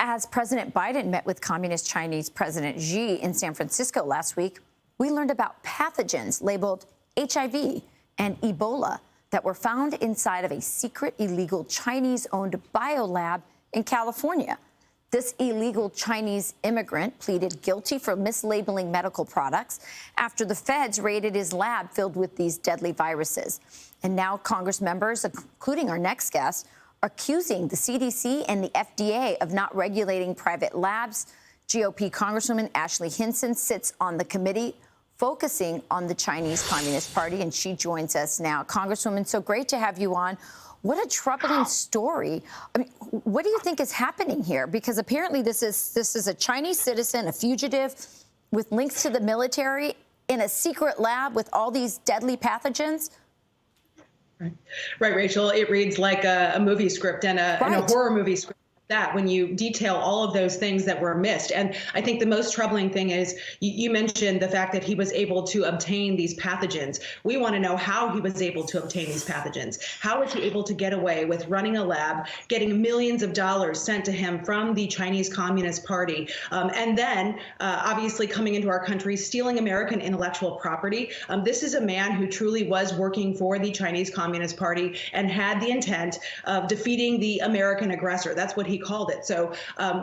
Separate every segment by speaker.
Speaker 1: As President Biden met with Communist Chinese President Xi in San Francisco last week, we learned about pathogens labeled HIV and Ebola that were found inside of a secret illegal Chinese-owned biolab in California. This illegal Chinese immigrant pleaded guilty for mislabeling medical products after the feds raided his lab filled with these deadly viruses. And now Congress members, including our next guest, are accusing the CDC and the FDA of not regulating private labs. GOP Congresswoman Ashley Hinson sits on the committee focusing on the Chinese Communist Party, and she joins us now. Congresswoman, so great to have you on. What a troubling story. I mean, what do you think is happening here? Because apparently this is a Chinese citizen, a fugitive with links to the military in a secret lab with all these deadly pathogens.
Speaker 2: Right, Rachel. It reads like a movie script and a horror movie script. That when you detail all of those things that were missed. And I think the most troubling thing is you mentioned the fact that he was able to obtain these pathogens. We want to know how he was able to obtain these pathogens. How was he able to get away with running a lab, getting millions of dollars sent to him from the Chinese Communist Party, and then obviously coming into our country, stealing American intellectual property. This is a man who truly was working for the Chinese Communist Party and had the intent of defeating the American aggressor. That's what he called it. So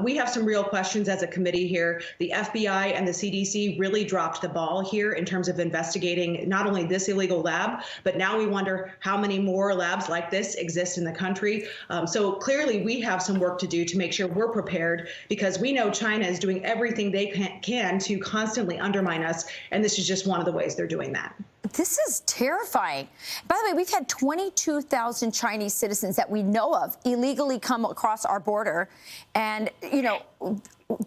Speaker 2: we have some real questions as a committee here. The FBI and the CDC really dropped the ball here in terms of investigating not only this illegal lab, but now we wonder how many more labs like this exist in the country. So clearly we have some work to do to make sure we're prepared, because we know China is doing everything they can to constantly undermine us. And this is just one of the ways they're doing that.
Speaker 1: This is terrifying. By the way, we've had 22,000 Chinese citizens that we know of illegally come across our border. And, you know,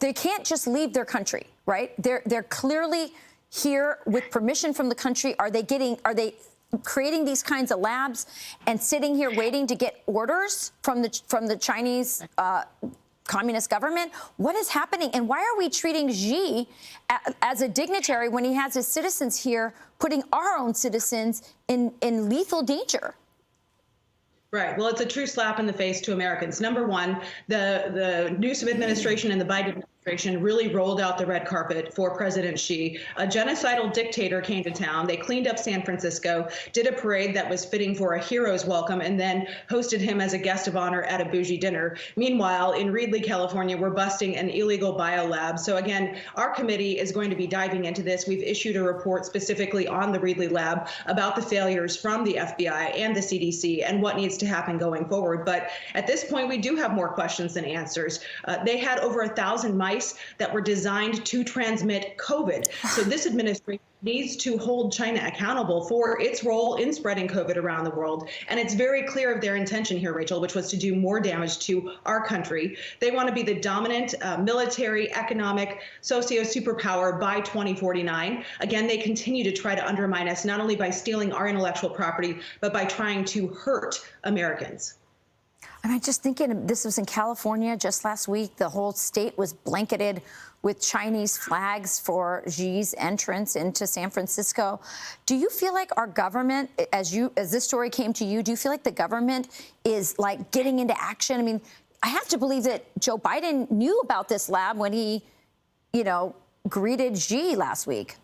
Speaker 1: they can't just leave their country, right? They're clearly here with permission from the country. Are they creating these kinds of labs and sitting here waiting to get orders from the Chinese communist government? What is happening? And why are we treating Xi as a dignitary when he has his citizens here, putting our own citizens in lethal danger?
Speaker 2: Right. Well, it's a true slap in the face to Americans. Number one, the Newsom administration and the Biden administration really rolled out the red carpet for President Xi. A genocidal dictator came to town. They cleaned up San Francisco, did a parade that was fitting for a hero's welcome, and then hosted him as a guest of honor at a bougie dinner. Meanwhile, in Reedley, California, we're busting an illegal biolab. So again, our committee is going to be diving into this. We've issued a report specifically on the Reedley lab about the failures from the FBI and the CDC and what needs to happen going forward. But at this point, we do have more questions than answers. They had over 1,000 mice that were designed to transmit COVID. So this administration needs to hold China accountable for its role in spreading COVID around the world. And it's very clear of their intention here, Rachel, which was to do more damage to our country. They want to be the dominant military, economic, socio-superpower by 2049. Again, they continue to try to undermine us, not only by stealing our intellectual property, but by trying to hurt Americans.
Speaker 1: I'm just thinking, this was in California just last week. The whole state was blanketed with Chinese flags for Xi's entrance into San Francisco. Do you feel like our government, as this story came to you, do you feel like the government is like getting into action? I mean, I have to believe that Joe Biden knew about this lab when he, greeted Xi last week.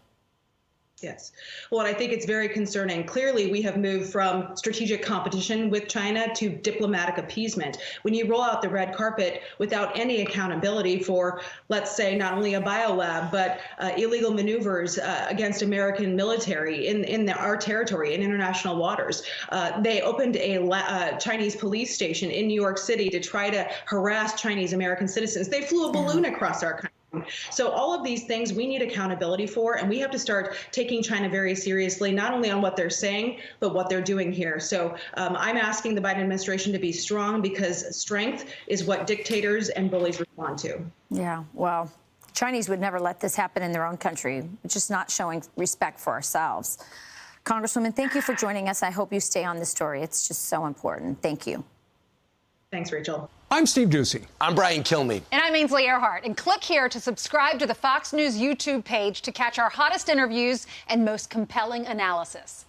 Speaker 2: Yes. Well, I think it's very concerning. Clearly, we have moved from strategic competition with China to diplomatic appeasement. When you roll out the red carpet without any accountability for, let's say, not only a biolab, but illegal maneuvers against American military in our territory, in international waters. They opened a Chinese police station in New York City to try to harass Chinese American citizens. They flew a balloon across our country. So all of these things we need accountability for, and we have to start taking China very seriously, not only on what they're saying, but what they're doing here. So I'm asking the Biden administration to be strong, because strength is what dictators and bullies respond to.
Speaker 1: Yeah, well, Chinese would never let this happen in their own country, just not showing respect for ourselves. Congresswoman, thank you for joining us. I hope you stay on this story. It's just so important. Thank you.
Speaker 2: Thanks, Rachel.
Speaker 3: I'm Steve Doocy.
Speaker 4: I'm Brian Kilmeade.
Speaker 5: And I'm Ainsley Earhart. And click here to subscribe to the Fox News YouTube page to catch our hottest interviews and most compelling analysis.